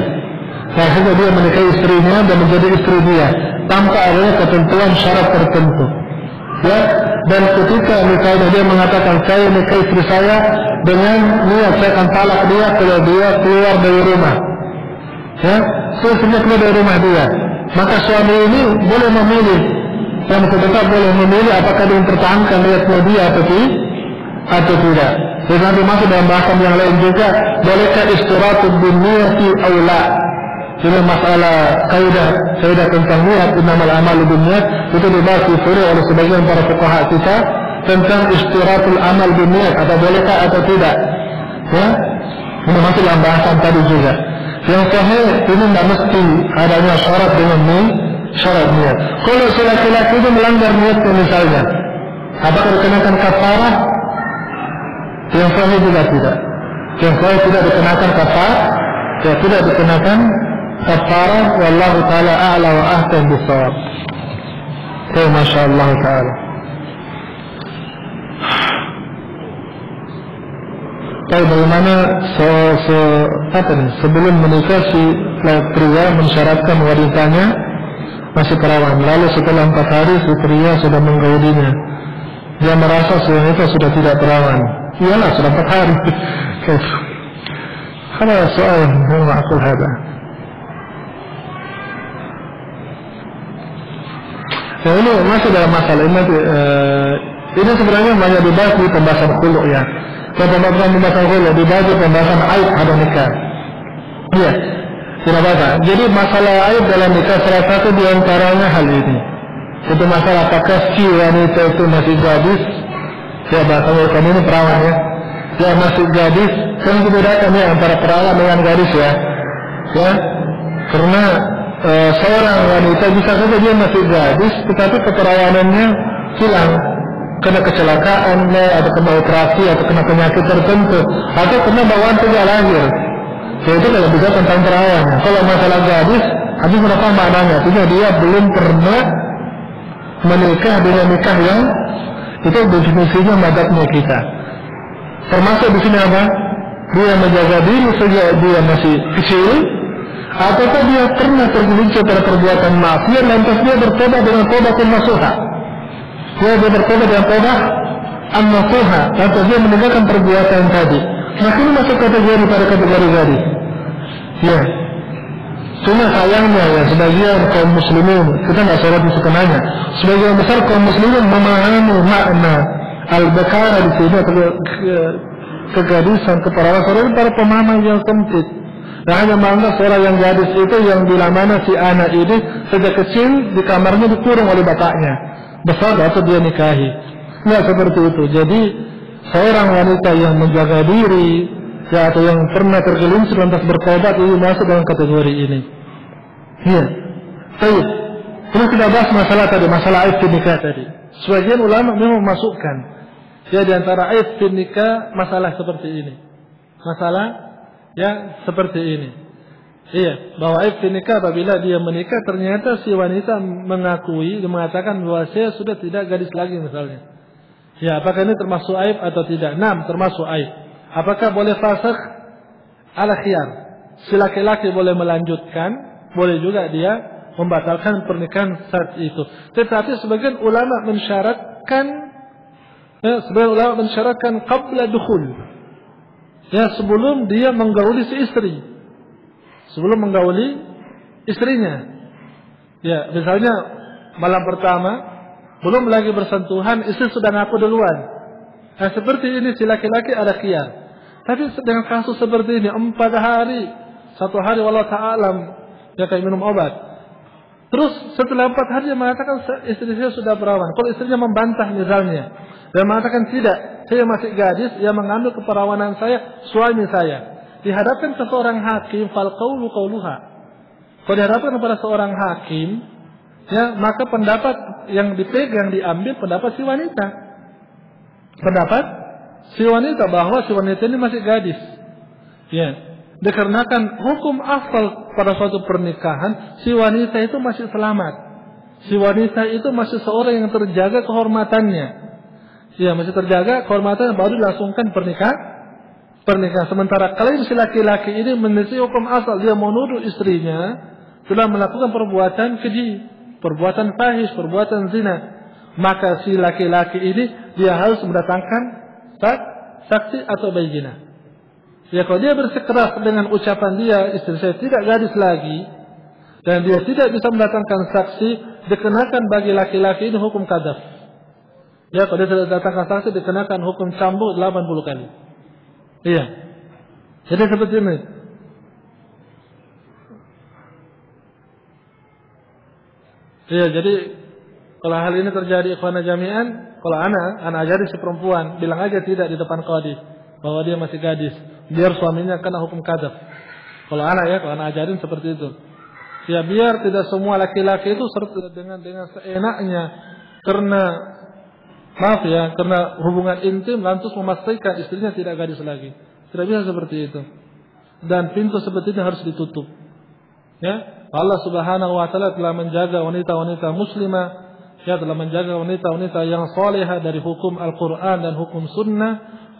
Sehingga dia menikahi istrinya dan menjadi istri dia tanpa adanya ketentuan syarat tertentu. Ya, dan ketika nikahnya dia mengatakan saya nikahi istri saya dengan niat saya akan talak dia kalau dia keluar dari rumah. Ya, sesudah keluar dari rumah dia, maka suami ini boleh memilih, dan tetap boleh memilih apakah dia mempertahankan niatnya dia atau tidak. Jadi nanti masuk dalam bahasan yang lain juga, bolehkah istirahat bin niyati aw la. Ini masalah kaidah tentang niat, innamal a'malu binniyat, itu dibahas di furu' oleh sebagian para fuqaha kita tentang istirahatul amal binniyat, atau bolehkah atau tidak. Ya, ini masuk dalam bahasan tadi juga. Yang sahih ini tidak mesti adanya syarat dengan syarat niat. Kalau si laki-laki itu melanggar niatnya misalnya, apakah dikenakan kafarah? Yang sahih juga tidak. Yang sahih tidak dikenakan kafarah, tidak dikenakan kafarah. Wallahu taala a'la wa ahsan bis-shawab. Masyaallah taala. Bagaimana sebelum menikah si pria mensyaratkan wanitanya masih perawan, lalu setelah 4 hari si pria sudah menggaulinya, dia merasa si wanita sudah tidak perawan. Iyalah sudah 4 hari. Ada soal yang ma'qul hada. Ya, ini masih dalam masalah ini sebenarnya banyak dibahas di pembahasan khulu' ya. Pembahasan khulu' dibahas di pembahasan aib pada nikah. Iya, tidak apa. Jadi masalah aib dalam nikah salah satu di antaranya hal ini. Itu masalah apakah si wanita itu masih gadis. Ya, bahasanya kami ini perawan ya. Ya, masih gadis. Kan dibedakan ya antara perawan dengan gadis ya. Ya, karena seorang wanita bisa saja dia masih gadis, tetapi keperawanannya hilang kena kecelakaan, atau kena operasi, atau kena penyakit tertentu, atau kena bawaan sejak lahir. Jadi kalau bisa tentang perawan. Kalau masalah gadis, habis berapa maknanya? Artinya dia belum pernah menikah dengan nikah yang itu definisinya madhabnya kita. Termasuk di sini apa? Dia menjaga diri sejak dia masih kecil, ataukah dia pernah tergelincir pada perbuatan maksiat, lantas dia bertobat dengan taubatun nasuha. Dia bertobat dengan taubat an-nasuha, lantas dia meninggalkan perbuatan tadi. Maka ini masuk kategori pada kategori gadis. Ya. Cuma sayangnya ya, sebagian kaum muslimin, kita nggak sorot di sekenanya, sebagian besar kaum muslimin memahami makna al-bakara di sini atau kegadisan, keperawan, para pemahaman yang sempit. Nah, hanya menganggap seorang yang gadis itu yang bila mana si anak ini sejak kecil di kamarnya dikurung oleh bapaknya, besar atau dia nikahi. Nggak seperti itu. Jadi seorang wanita yang menjaga diri, ya, atau yang pernah tergelincir lantas bertobat, ini masuk dalam kategori ini. Iya. Baik. Terus kita bahas masalah tadi, masalah aib fi nikah tadi. Sebagian ulama memang memasukkan, ya, di antara aib fi nikah masalah seperti ini. Masalah ya seperti ini. Iya, bahwa aib fi nikah apabila dia menikah ternyata si wanita mengakui dan mengatakan bahwa saya sudah tidak gadis lagi misalnya. Ya, apakah ini termasuk aib atau tidak? Nah, termasuk aib. Apakah boleh fasakh? Ala khiyar. Si laki-laki boleh melanjutkan, boleh juga dia membatalkan pernikahan saat itu. Tetapi sebagian ulama mensyaratkan qabla dukhul. Ya, sebelum dia menggauli si istri. Sebelum menggauli istrinya. Ya, misalnya malam pertama belum lagi bersentuhan, istri sudah ngaku duluan. Nah, seperti ini si laki-laki ada khiyar. Tapi dengan kasus seperti ini 4 hari, 1 hari wallahu ta'alam, dia kayak minum obat. Terus setelah 4 hari dia mengatakan istri saya sudah perawan. Kalau istrinya membantah misalnya, dia mengatakan tidak, saya masih gadis, dia mengambil keperawanan saya, suami saya. Dihadapkan ke seorang hakim, fal qawlu qawluha. Kalau dihadapkan kepada seorang hakim, ya, maka pendapat yang dipegang diambil pendapat si wanita. Pendapat si wanita bahwa si wanita ini masih gadis. Ya, dikarenakan hukum asal pada suatu pernikahan, si wanita itu masih selamat. Si wanita itu masih seorang yang terjaga kehormatannya. Ya, masih terjaga kehormatannya, baru dilangsungkan pernikahan. Sementara kalau si laki-laki ini menyelisih hukum asal, dia menuduh istrinya telah melakukan perbuatan keji, perbuatan fahish, perbuatan zina, maka si laki-laki ini dia harus mendatangkan saksi atau bayyinah. Ya, kalau dia bersikeras dengan ucapan dia, istri saya tidak gadis lagi, dan dia tidak bisa mendatangkan saksi, dikenakan bagi laki-laki ini hukum qadzaf. Ya, kalau dia tidak datangkan saksi, dikenakan hukum cambuk 80 kali. Iya. Jadi seperti ini. Iya, jadi kalau hal ini terjadi ikhwana jami'an, kalau anak ajari si perempuan, bilang aja tidak di depan qadhi bahwa dia masih gadis, biar suaminya kena hukum qadzaf. Kalau anak ajarin seperti itu. Ya, biar tidak semua laki-laki itu serta dengan seenaknya karena hubungan intim lantas memastikan istrinya tidak gadis lagi. Tidak bisa seperti itu. Dan pintu seperti ini harus ditutup. Ya, Allah Subhanahu wa taala telah menjaga wanita-wanita muslimah, ya, telah menjaga wanita-wanita yang salehah dari hukum Al-Qur'an dan hukum sunnah,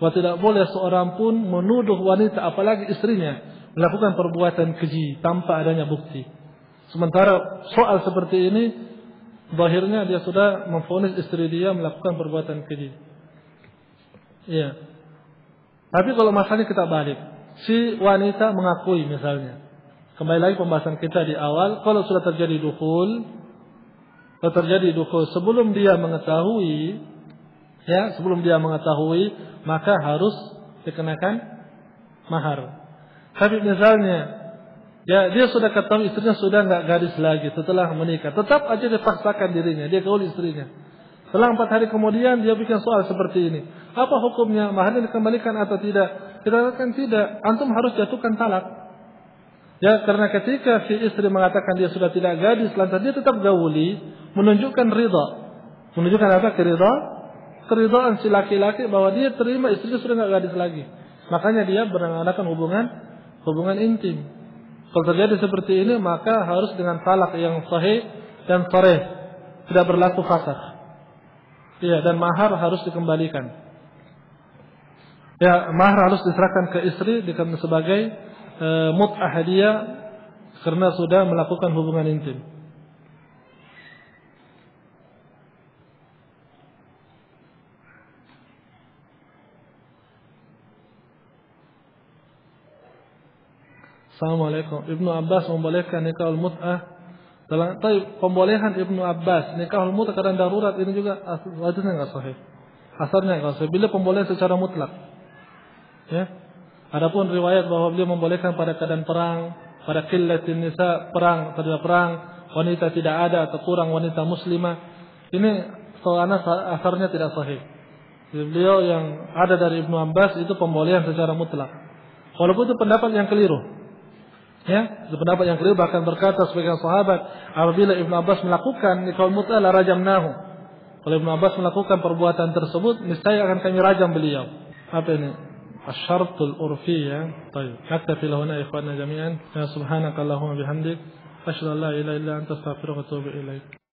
wa tidak boleh seorang pun menuduh wanita apalagi istrinya melakukan perbuatan keji tanpa adanya bukti. Sementara soal seperti ini zahirnya dia sudah memvonis istri dia melakukan perbuatan keji. Iya. Tapi kalau masalahnya kita balik, si wanita mengakui misalnya. Kembali lagi pembahasan kita di awal, kalau sudah terjadi dukhul sebelum dia mengetahui, maka harus dikenakan mahar. Tapi misalnya, ya, dia sudah ketahui istrinya sudah nggak gadis lagi setelah menikah, tetap aja dipaksakan dirinya, dia gaul istrinya. Setelah 4 hari kemudian dia bikin soal seperti ini. Apa hukumnya? Maharnya dikembalikan atau tidak? Kita katakan tidak. Antum harus jatuhkan talak. Ya, karena ketika si istri mengatakan dia sudah tidak gadis, lantas dia tetap gauli, menunjukkan ridha. Menunjukkan apa? Keridhaan si laki-laki bahwa dia terima istrinya sudah nggak gadis lagi. Makanya dia mengadakan hubungan intim. Kalau terjadi seperti ini, maka harus dengan talak yang sahih dan sharih, tidak berlaku fasakh. Ya, dan mahar harus dikembalikan. Ya, mahar harus diserahkan ke istri sebagai mut'ah hadiah karena sudah melakukan hubungan intim. Assalamualaikum. Ibnu Abbas membolehkan nikahul mut'ah. Pembolehan Ibnu Abbas nikahul mut'ah keadaan darurat ini juga hadisnya enggak sahih. Asarnya enggak sahih. Bila pembolehan secara mutlak. Ya. Adapun riwayat bahwa beliau membolehkan pada keadaan perang, pada qillatin nisa, perang, pada perang wanita tidak ada atau kurang wanita muslimah, ini soalnya asarnya tidak sahih. Beliau yang ada dari Ibnu Abbas itu pembolehan secara mutlak. Walaupun itu pendapat yang keliru. Ya, itu pendapat yang keliru, bahkan berkata sebagian sahabat, apabila Ibnu Abbas melakukan nikah mut'ah la rajamnahu. Kalau Ibnu Abbas melakukan perbuatan tersebut, niscaya akan kami rajam beliau. Apa ini? Asyartul urfiyah. Baik, naktafi lahuna ikhwana jami'an. Ya subhanakallahumma bihamdik, asyhadu an la ilaha illa anta astaghfiruka wa atubu ilaik.